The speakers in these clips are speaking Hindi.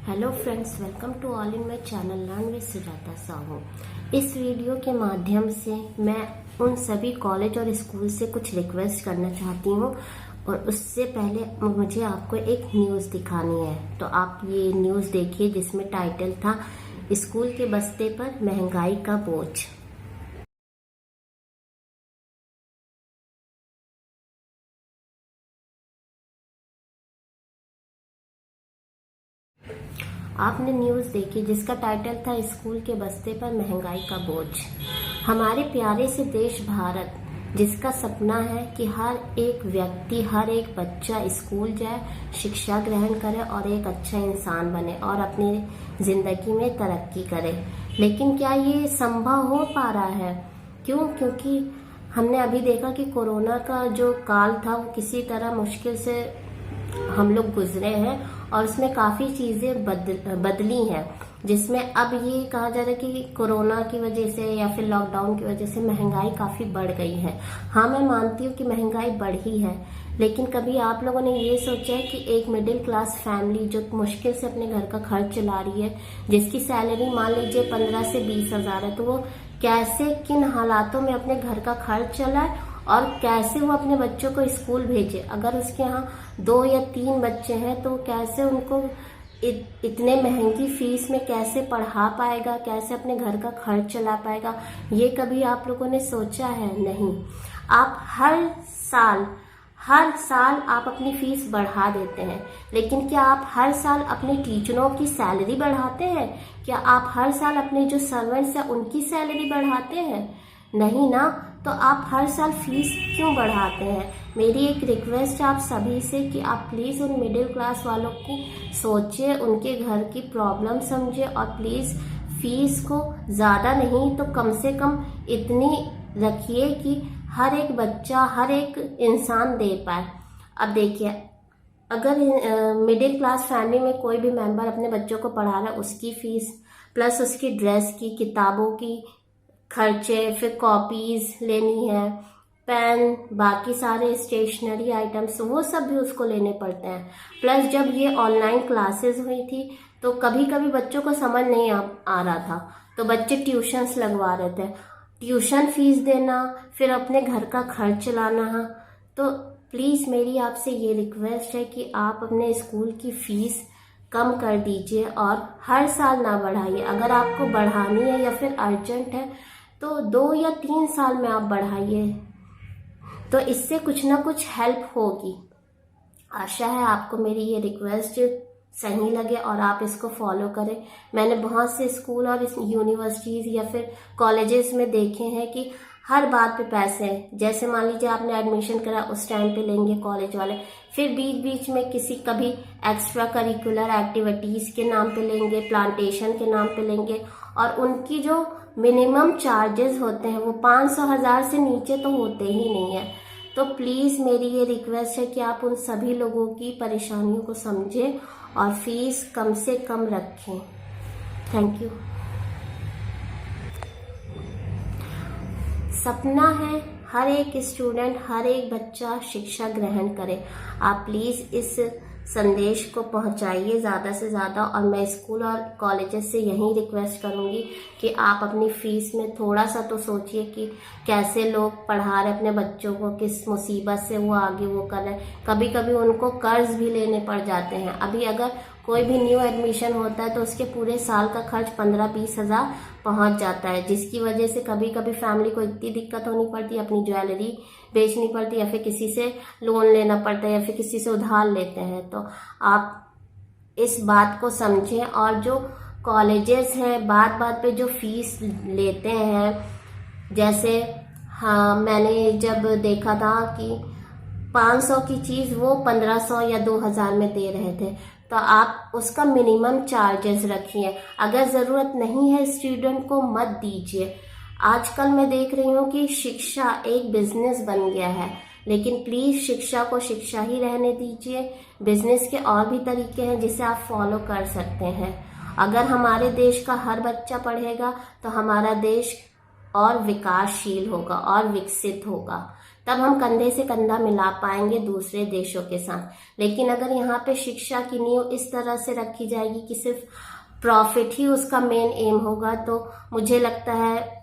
Hello friends, welcome to all in my channel learn with Sujata Sahu. इस वीडियो के माध्यम से मैं उन सभी कॉलेज और स्कूल से कुछ रिक्वेस्ट करना चाहती हूँ और उससे पहले मुझे आपको एक न्यूज़ दिखानी है। तो आप ये न्यूज़ देखिए जिसमें टाइटल था स्कूल के बस्ते पर महंगाई का बोझ। आपने न्यूज़ देखी जिसका टाइटल था स्कूल के बस्ते पर महंगाई का बोझ। हमारे प्यारे से देश भारत, जिसका सपना है कि हर एक व्यक्ति, हर एक बच्चा स्कूल जाए, शिक्षा ग्रहण करे और एक अच्छा इंसान बने और अपनी जिंदगी में तरक्की करे। लेकिन क्या ये संभव हो पा रहा है? क्योंकि हमने अभी देखा कि कोरोना का जो काल था वो किसी तरह मुश्किल से हम लोग गुजरे हैं और उसमें काफ़ी चीज़ें बदली हैं, जिसमें अब ये कहा जा रहा है कि कोरोना की वजह से या फिर लॉकडाउन की वजह से महंगाई काफ़ी बढ़ गई है। हाँ, मैं मानती हूँ कि महंगाई बढ़ी है, लेकिन कभी आप लोगों ने ये सोचा है कि एक मिडिल क्लास फैमिली जो मुश्किल से अपने घर का खर्च चला रही है, जिसकी सैलरी मान लीजिए 15 से 20 हज़ार है, तो वो कैसे, किन हालातों में अपने घर का खर्च चलाए और कैसे वो अपने बच्चों को स्कूल भेजे। अगर उसके यहाँ 2 या 3 बच्चे हैं तो कैसे उनको इतने महंगी फीस में कैसे पढ़ा पाएगा, कैसे अपने घर का खर्च चला पाएगा? ये कभी आप लोगों ने सोचा है? नहीं। आप हर साल आप अपनी फीस बढ़ा देते हैं, लेकिन क्या आप हर साल अपने टीचरों की सैलरी बढ़ाते हैं? क्या आप हर साल अपने जो सर्वेंट्स हैं उनकी सैलरी बढ़ाते हैं? नहीं ना। तो आप हर साल फीस क्यों बढ़ाते हैं? मेरी एक रिक्वेस्ट है आप सभी से कि आप प्लीज़ उन मिडिल क्लास वालों की सोचिए, उनके घर की प्रॉब्लम समझिए और प्लीज़ फीस को ज़्यादा नहीं तो कम से कम इतनी रखिए कि हर एक बच्चा, हर एक इंसान दे पाए। अब देखिए, अगर मिडिल क्लास फैमिली में कोई भी मेंबर अपने बच्चों को पढ़ा रहा है, उसकी फीस प्लस उसकी ड्रेस की, किताबों की खर्चे, फिर कॉपीज लेनी है, पेन, बाकी सारे स्टेशनरी आइटम्स, वो सब भी उसको लेने पड़ते हैं। प्लस जब ये ऑनलाइन क्लासेस हुई थी तो कभी कभी बच्चों को समझ नहीं आ रहा था, तो बच्चे ट्यूशन्स लगवा रहे थे। ट्यूशन फीस देना, फिर अपने घर का खर्च चलाना। तो प्लीज़ मेरी आपसे ये रिक्वेस्ट है कि आप अपने स्कूल की फीस कम कर दीजिए और हर साल ना बढ़ाइए। अगर आपको बढ़ानी है या फिर अर्जेंट है तो 2 या 3 साल में आप बढ़ाइए, तो इससे कुछ ना कुछ हेल्प होगी। आशा है आपको मेरी ये रिक्वेस्ट सही लगे और आप इसको फॉलो करें। मैंने बहुत से स्कूल और यूनिवर्सिटीज़ या फिर कॉलेजेस में देखे हैं कि हर बात पे पैसे हैं। जैसे मान लीजिए आपने एडमिशन करा, उस टाइम पे लेंगे कॉलेज वाले, फिर बीच बीच में किसी कभी एक्स्ट्रा करिकुलर एक्टिविटीज़ के नाम पे लेंगे, प्लांटेशन के नाम पे लेंगे, और उनकी जो मिनिमम चार्जेस होते हैं वो 500,000 से नीचे तो होते ही नहीं है। तो प्लीज़ मेरी ये रिक्वेस्ट है कि आप उन सभी लोगों की परेशानियों को समझें और फीस कम से कम रखें। Thank you. सपना है हर एक स्टूडेंट, हर एक बच्चा शिक्षा ग्रहण करे। आप प्लीज़ इस संदेश को पहुंचाइए ज़्यादा से ज़्यादा, और मैं स्कूल और कॉलेजेस से यही रिक्वेस्ट करूंगी कि आप अपनी फ़ीस में थोड़ा सा तो सोचिए कि कैसे लोग पढ़ा रहे अपने बच्चों को, किस मुसीबत से वो आगे वो कर रहे हैं। कभी कभी उनको कर्ज भी लेने पड़ जाते हैं। अभी अगर कोई भी न्यू एडमिशन होता है तो उसके पूरे साल का खर्च 15-20 हज़ार पहुंच जाता है, जिसकी वजह से कभी कभी फैमिली को इतनी दिक्कत होनी पड़ती है, अपनी ज्वेलरी बेचनी पड़ती है या फिर किसी से लोन लेना पड़ता है या फिर किसी से उधार लेते हैं। तो आप इस बात को समझें। और जो कॉलेजेस हैं बात बात पे जो फीस लेते हैं, जैसे हाँ, मैंने जब देखा था कि 500 की चीज़ वो 1500 या 2000 में दे रहे थे, तो आप उसका मिनिमम चार्जेस रखिए। अगर ज़रूरत नहीं है स्टूडेंट को मत दीजिए। आजकल मैं देख रही हूँ कि शिक्षा एक बिजनेस बन गया है, लेकिन प्लीज़ शिक्षा को शिक्षा ही रहने दीजिए। बिजनेस के और भी तरीके हैं जिसे आप फॉलो कर सकते हैं। अगर हमारे देश का हर बच्चा पढ़ेगा तो हमारा देश और विकासशील होगा और विकसित होगा। तब हम कंधे से कंधा मिला पाएंगे दूसरे देशों के साथ। लेकिन अगर यहाँ पे शिक्षा की नींव इस तरह से रखी जाएगी कि सिर्फ प्रॉफिट ही उसका मेन एम होगा, तो मुझे लगता है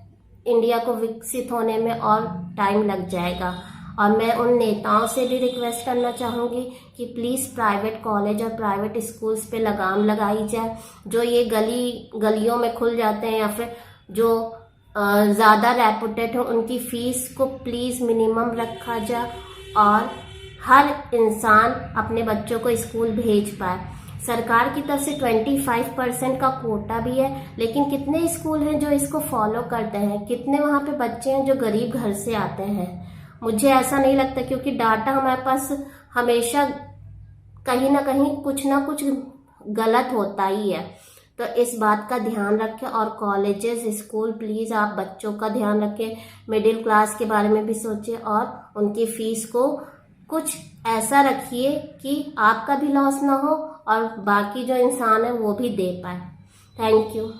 इंडिया को विकसित होने में और टाइम लग जाएगा। और मैं उन नेताओं से भी रिक्वेस्ट करना चाहूँगी कि प्लीज़ प्राइवेट कॉलेज और प्राइवेट स्कूल्स पे लगाम लगाई जाए। जो ये गलियों में खुल जाते हैं या फिर जो ज़्यादा रेपुटेड हो, उनकी फ़ीस को प्लीज़ मिनिमम रखा जाए और हर इंसान अपने बच्चों को स्कूल भेज पाए। सरकार की तरफ से 25% का कोटा भी है, लेकिन कितने स्कूल हैं जो इसको फॉलो करते हैं? कितने वहाँ पे बच्चे हैं जो गरीब घर से आते हैं? मुझे ऐसा नहीं लगता, क्योंकि डाटा हमारे पास हमेशा कहीं ना कुछ गलत होता ही है। तो इस बात का ध्यान रखें और कॉलेजेस स्कूल प्लीज़ आप बच्चों का ध्यान रखें, मिडिल क्लास के बारे में भी सोचें और उनकी फ़ीस को कुछ ऐसा रखिए कि आपका भी लॉस ना हो और बाकी जो इंसान है वो भी दे पाए। Thank you.